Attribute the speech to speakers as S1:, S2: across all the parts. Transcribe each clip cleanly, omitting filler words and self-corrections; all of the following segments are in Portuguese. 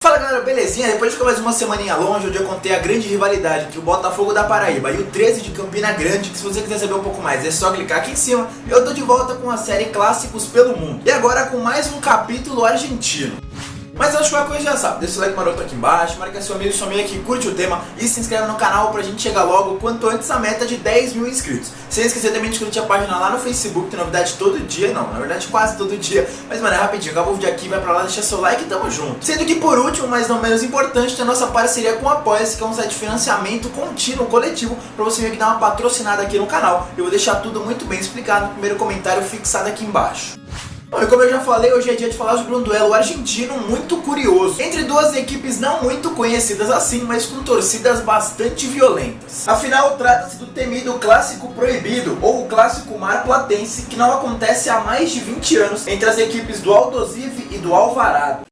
S1: Fala galera, belezinha? Depois de ficar mais uma semaninha longe, onde eu contei a grande rivalidade entre o Botafogo da Paraíba e o 13 de Campina Grande, que se você quiser saber um pouco mais é só clicar aqui em cima, eu tô de volta com a série Clássicos pelo Mundo. E agora com mais um capítulo argentino. Mas antes de qualquer coisa já sabe, deixa o like maroto aqui embaixo, marca seu amigo e sua amiga que curte o tema e se inscreve no canal pra gente chegar logo quanto antes a meta de 10 mil inscritos. Sem esquecer também de curtir a página lá no Facebook, tem novidade todo dia, não, na verdade quase todo dia. Mas mano, é rapidinho, acabou o vídeo aqui, vai pra lá, deixa seu like e tamo junto. Sendo que por último, mas não menos importante, tem a nossa parceria com o Apoia-se, que é um site de financiamento contínuo, coletivo, pra você ver que dá uma patrocinada aqui no canal. Eu vou deixar tudo muito bem explicado no primeiro comentário fixado aqui embaixo. Bom, e como eu já falei, hoje é dia de falar sobre um duelo argentino muito curioso, entre duas equipes não muito conhecidas assim, mas com torcidas bastante violentas. Afinal, trata-se do temido Clássico Proibido, ou o Clássico Marplatense, que não acontece há mais de 20 anos entre as equipes do Aldosivi e do Alvarado.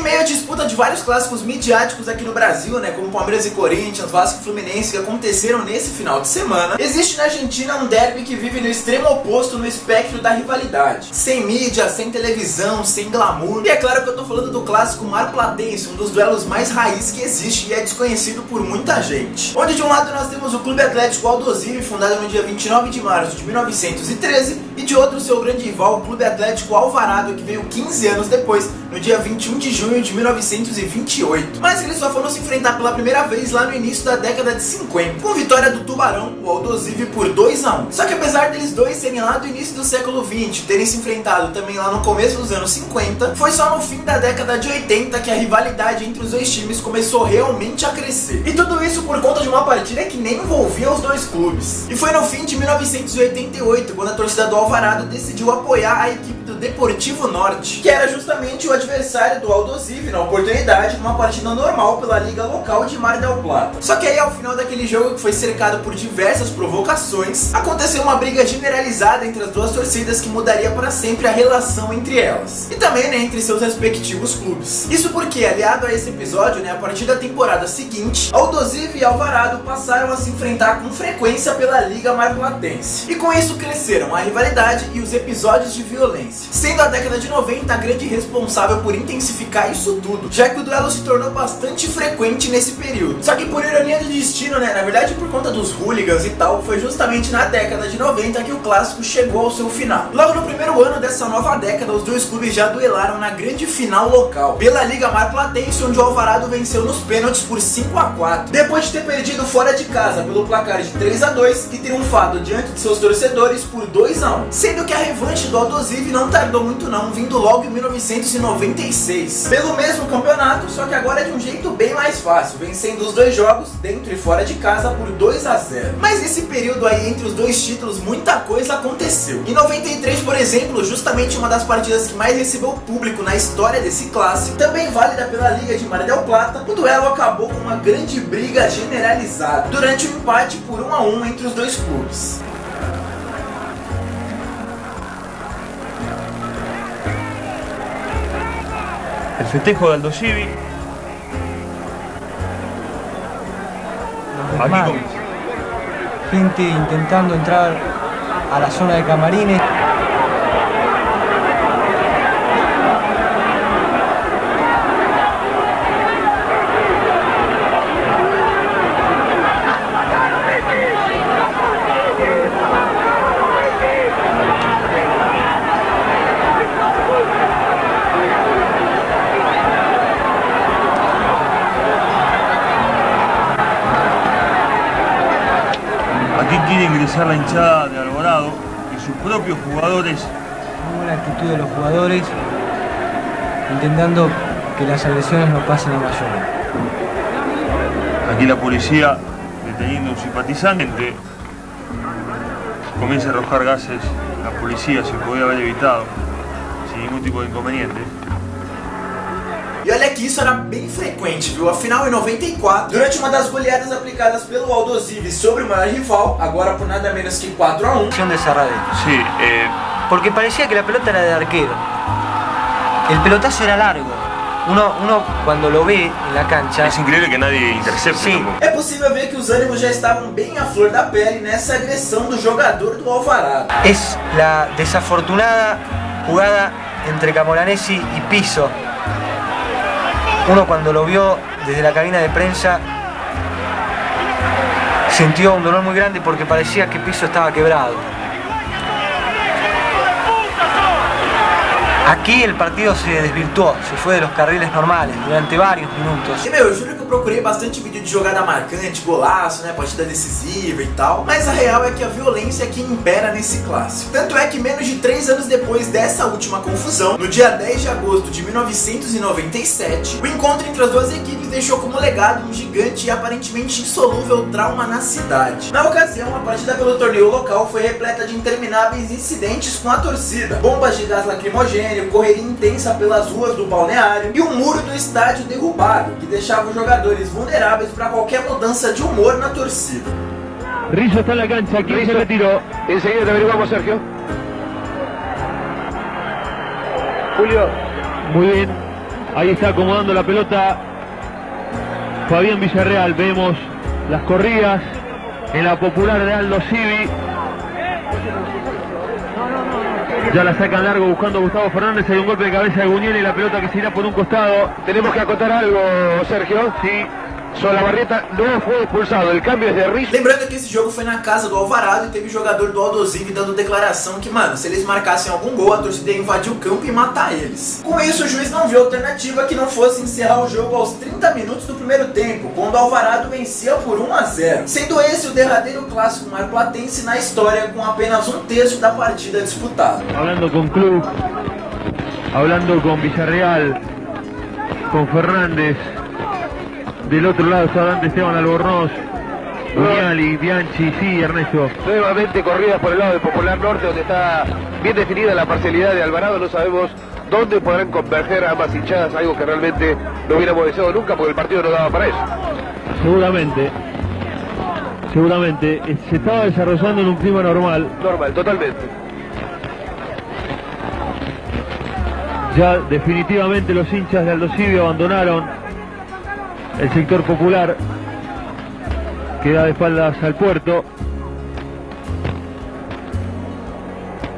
S1: Meio a disputa de vários clássicos midiáticos aqui no Brasil, né, como Palmeiras e Corinthians, Vasco e Fluminense, que aconteceram nesse final de semana, existe na Argentina um derby que vive no extremo oposto no espectro da rivalidade. Sem mídia, sem televisão, sem glamour. E é claro que eu tô falando do clássico marplatense, um dos duelos mais raiz que existe e é desconhecido por muita gente. Onde de um lado nós temos o Clube Atlético Aldosivi, fundado no dia 29 de março de 1913, e de outro seu grande rival, o Clube Atlético Alvarado, que veio 15 anos depois, no dia 21 de junho de 1928. Mas eles só foram se enfrentar pela primeira vez lá no início da década de 50, com vitória do Tubarão, o Aldosivi, por 2-1. Só que apesar deles dois serem lá do início do século 20, terem se enfrentado também lá no começo dos anos 50, foi só no fim da década de 80 que a rivalidade entre os dois times começou realmente a crescer. E tudo isso por conta de uma partida que nem envolvia os dois clubes. E foi no fim de 1988, quando a torcida do Alvarado decidiu apoiar a equipe do Deportivo Norte, que era justamente o adversário do Aldosivi na oportunidade, numa partida normal pela liga local de Mar del Plata. Só que aí ao final daquele jogo, que foi cercado por diversas provocações, aconteceu uma briga generalizada entre as duas torcidas que mudaria para sempre a relação entre elas. E também, né, entre seus respectivos clubes. Isso porque, aliado a esse episódio, né, a partir da temporada seguinte, Aldosivi e Alvarado passaram a se enfrentar com frequência pela Liga Marplatense. E com isso cresceram a rivalidade e os episódios de violência, sendo a década de 90 a grande responsável por intensificar isso tudo, já que o duelo se tornou bastante frequente nesse período. Só que por ironia do destino, né, na verdade por conta dos hooligans e tal, foi justamente na década de 90 que o clássico chegou ao seu final. Logo no primeiro ano dessa nova década, os dois clubes já duelaram na grande final local, pela Liga Marplatense, onde o Alvarado venceu nos pênaltis por 5-4, depois de ter perdido fora de casa pelo placar de 3-2 e triunfado diante de seus torcedores por 2-1, sendo que a revanche do Aldosivi não tardou muito não, vindo logo em 1996, pelo mesmo campeonato, só que agora é de um jeito bem mais fácil, vencendo os dois jogos dentro e fora de casa por 2-0. Mas nesse período aí entre os dois títulos muita coisa aconteceu. Em 93, por exemplo, justamente uma das partidas que mais recebeu público na história desse clássico, também válida pela Liga de Mar del Plata, o duelo acabou com uma grande briga generalizada, durante um empate por 1-1 entre os dois clubes.
S2: El festejo de Aldosivi.
S3: Aquí gente intentando entrar a la zona de camarines.
S2: Aquí quiere ingresar la hinchada de Alvarado y sus propios jugadores.
S3: Muy buena actitud de los jugadores, intentando que las agresiones no pasen a mayores.
S2: Aquí la policía deteniendo a un simpatizante. Comienza a arrojar gases. La policía se podía haber evitado sin ningún tipo de inconveniente.
S1: E olha que isso era bem frequente, viu? Afinal, em 94, durante uma das goleadas aplicadas pelo Aldosivi sobre o maior rival, agora por nada menos que 4-1.
S3: De Sarrade.
S2: Sí,
S3: Porque parecía que la pelota era de arquero. El pelotazo era largo. Uno cuando lo ve en la cancha...
S2: Es increíble que nadie intercepte.
S3: Sí.
S1: É possível ver que os ânimos já estavam bem à flor da pele nessa agressão do jogador do Alvarado.
S3: Es la desafortunada jugada entre Camoranesi y Pizzo. Uno cuando lo vio desde la cabina de prensa sintió un dolor muy grande porque parecía que Pizzo estaba quebrado. Aqui el partido se desvirtuó, se fue de los carriles normales durante varios minutos.
S1: E eu juro que eu procurei bastante vídeo de jogada marcante, golaço, né, partida decisiva e tal, mas a real é que a violência é que impera nesse clássico. Tanto é que menos de 3 anos depois dessa última confusão, no dia 10 de agosto de 1997, o encontro entre as duas equipes deixou como legado um gigante e aparentemente insolúvel trauma na cidade. Na ocasião, a partida pelo torneio local foi repleta de intermináveis incidentes com a torcida, bombas de gás lacrimogêneo, correria intensa pelas ruas do balneário e um muro do estádio derrubado, que deixava os jogadores vulneráveis para qualquer mudança de humor na torcida.
S2: Rizzo está en la cancha, aquí se retiró.
S4: Enseguida te averiguamos, Sergio.
S2: Julio. Muy bien. Ahí está acomodando la pelota Fabián Villarreal. Vemos las corridas en la popular de Aldo Civi. Ya la sacan largo buscando a Gustavo Fernández. Hay un golpe de cabeza de Guñel y la pelota que se irá por un costado.
S4: Tenemos que acotar algo, Sergio.
S2: Sí.
S4: Solabarrieta não foi expulsado, el cambio é de Rizzo.
S1: Lembrando que esse jogo foi na casa do Alvarado e teve jogador do Aldosivi dando declaração que, mano, se eles marcassem algum gol, a torcida ia invadir o campo e matar eles. Com isso, o juiz não viu alternativa que não fosse encerrar o jogo aos 30 minutos do primeiro tempo, quando o Alvarado vencia por 1-0, sendo esse o derradeiro clássico marplatense na história, com apenas 1/3 da partida disputada.
S2: Hablando con Club, hablando con Villarreal, con Fernández. Del otro lado está Dante Esteban Albornoz, Gugnali, Bianchi, sí, Ernesto.
S4: Nuevamente corridas por el lado del Popular Norte, donde está bien definida la parcialidad de Alvarado. No sabemos dónde podrán converger ambas hinchadas, algo que realmente no hubiéramos deseado nunca porque el partido no daba para eso.
S2: Seguramente se estaba desarrollando en un clima normal.
S4: Normal, totalmente.
S2: Ya definitivamente los hinchas de Aldo Civi abandonaron el sector popular, que da de espaldas al puerto.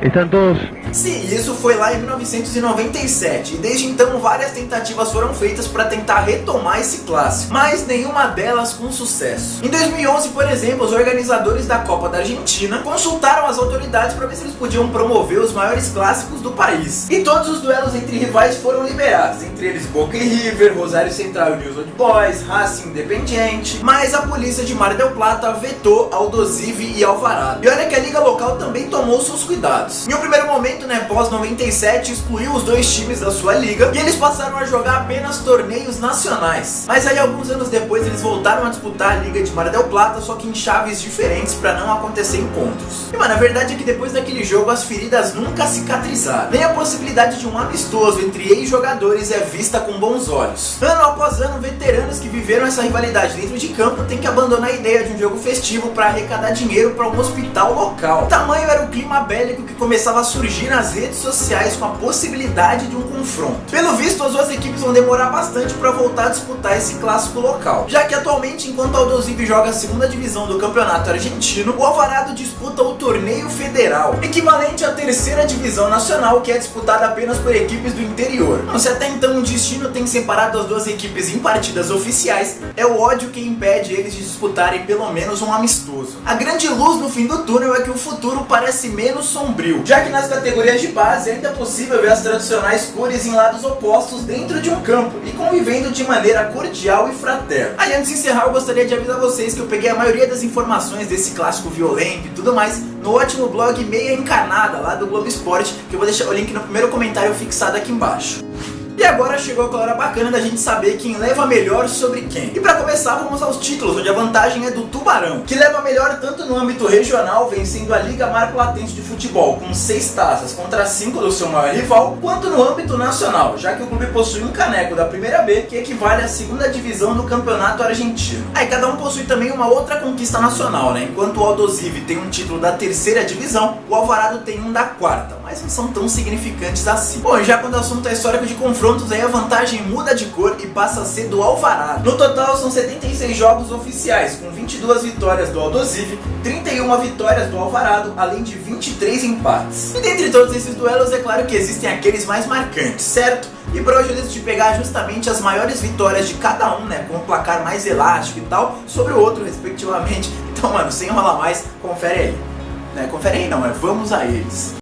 S2: Están todos...
S1: Sim, isso foi lá em 1997 e desde então várias tentativas foram feitas para tentar retomar esse clássico, mas nenhuma delas com sucesso. Em 2011, por exemplo, os organizadores da Copa da Argentina consultaram as autoridades para ver se eles podiam promover os maiores clássicos do país. E todos os duelos entre rivais foram liberados, entre eles Boca e River, Rosário Central e News Old Boys, Racing Independiente, mas a polícia de Mar del Plata vetou Aldosivi e Alvarado. E olha que a liga local também tomou seus cuidados. Em um primeiro momento, pós 97, excluiu os dois times da sua liga e eles passaram a jogar apenas torneios nacionais. Mas aí alguns anos depois eles voltaram a disputar a Liga de Mar del Plata, só que em chaves diferentes para não acontecer encontros. E mano, a verdade é que depois daquele jogo as feridas nunca cicatrizaram. Nem a possibilidade de um amistoso entre ex-jogadores é vista com bons olhos. Ano após ano, veteranos que viveram essa rivalidade dentro de campo têm que abandonar a ideia de um jogo festivo para arrecadar dinheiro para um hospital local. O tamanho era o clima bélico que começava a surgir nas redes sociais com a possibilidade de um confronto. Pelo visto, as duas equipes vão demorar bastante para voltar a disputar esse clássico local, já que atualmente, enquanto o Aldosivi joga a segunda divisão do campeonato argentino, o Alvarado disputa o torneio federal, equivalente à terceira divisão nacional, que é disputada apenas por equipes do interior. Se até então o destino tem separado as duas equipes em partidas oficiais, é o ódio que impede eles de disputarem pelo menos um amistoso. A grande luz no fim do túnel é que o futuro parece menos sombrio, já que nas categorias de base ainda é possível ver as tradicionais cores em lados opostos dentro de um campo e convivendo de maneira cordial e fraterna. Aí, antes de encerrar, eu gostaria de avisar vocês que eu peguei a maioria das informações desse clássico violento e tudo mais no ótimo blog Meia Encanada, lá do Globo Esporte, que eu vou deixar o link no primeiro comentário fixado aqui embaixo. E agora chegou a hora bacana da gente saber quem leva melhor sobre quem. E para começar, vamos aos títulos, onde a vantagem é do Tubarão, que leva melhor tanto no âmbito regional, vencendo a Liga Marplatense de Futebol com 6 taças contra 5 do seu maior rival, quanto no âmbito nacional, já que o clube possui um caneco da Primeira B, que equivale à segunda divisão do campeonato argentino. Aí cada um possui também uma outra conquista nacional, Enquanto o Aldosivi tem um título da terceira divisão, o Alvarado tem um da quarta. Mas mas não são tão significantes assim. Bom, já quando o assunto é histórico de confrontos, aí a vantagem muda de cor e passa a ser do Alvarado. No total são 76 jogos oficiais, com 22 vitórias do Aldosivi, 31 vitórias do Alvarado, além de 23 empates. E dentre todos esses duelos, é claro que existem aqueles mais marcantes, certo? E pra hoje eu decidi pegar justamente as maiores vitórias de cada um, né, com o placar mais elástico e tal, sobre o outro, respectivamente. Então, mano, sem enrolar mais, confere aí. Né, confere aí não, vamos a eles.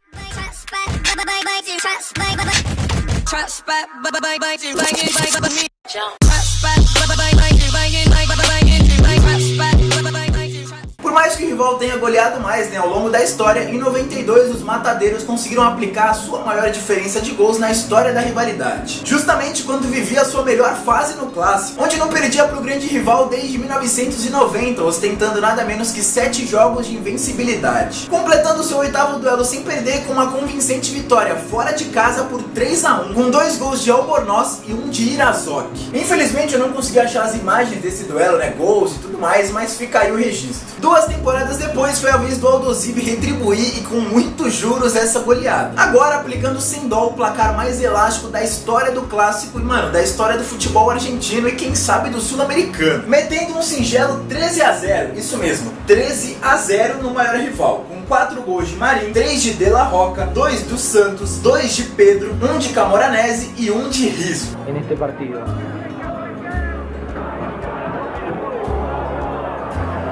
S1: Por mais que o rival tenha goleado mais, né, ao longo da história, em 92 os matadeiros conseguiram aplicar a sua maior diferença de gols na história da rivalidade. Justamente quando vivia a sua melhor fase no clássico, onde não perdia para o grande rival desde 1990, ostentando nada menos que 7 jogos de invencibilidade. Completando seu 8º duelo sem perder com uma convincente vitória fora de casa por 3-1, com 2 gols de Albornoz e 1 de Irazok. Infelizmente eu não consegui achar as imagens desse duelo, né, gols e tudo mais, mas fica aí o registro. 2 temporadas depois foi a vez do Aldosivi retribuir e com muitos juros essa goleada. Agora aplicando sem dó o placar mais elástico da história do clássico e, mano, da história do futebol argentino e quem sabe do sul-americano. Metendo um singelo 13-0, isso mesmo, 13-0 no maior rival, com 4 gols de Marinho, 3 de La Roca, 2 do Santos, 2 de Pedro, 1 de Camoranesi e 1 de Rizzo.
S3: Neste partido.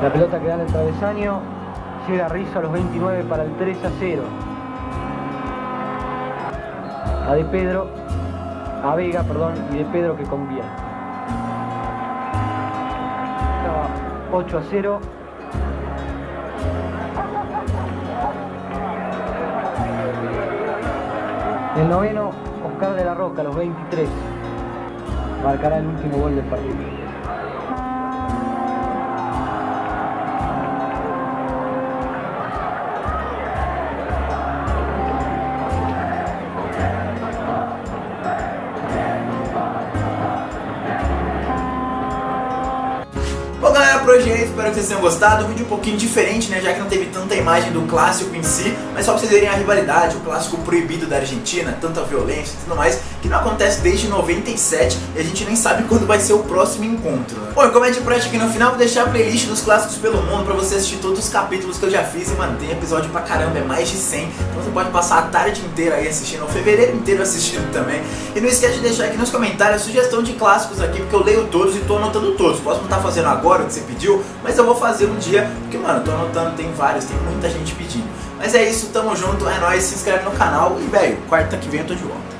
S3: La pelota queda en el travesaño, llega Rizzo a los 29 para el 3-0. A De Pedro, a Vega, perdón, y De Pedro que conviene. Estaba 8-0. El noveno, Oscar de la Roca a los 23. Marcará el último gol del partido.
S1: Bom galera, por hoje é isso, espero que vocês tenham gostado. Um vídeo um pouquinho diferente, né, já que não teve tanta imagem do clássico em si, mas só pra vocês verem a rivalidade, o clássico proibido da Argentina, tanta violência e tudo mais, que não acontece desde 97 e a gente nem sabe quando vai ser o próximo encontro, né? Bom, e como é de praxe aqui no final, vou deixar a playlist dos clássicos pelo mundo pra você assistir todos os capítulos que eu já fiz e, mano, tem episódio pra caramba, é mais de 100, então você pode passar a tarde inteira aí assistindo, ou fevereiro inteiro assistindo também. E não esquece de deixar aqui nos comentários a sugestão de clássicos aqui, porque eu leio todos e tô anotando todos. Posso não estar fazendo agora o que você pediu, mas eu vou fazer um dia, porque, mano, tô anotando, tem vários, tem muita gente pedindo. Mas é isso, tamo junto, é nóis, se inscreve no canal e, velho, quarta que vem eu tô de volta.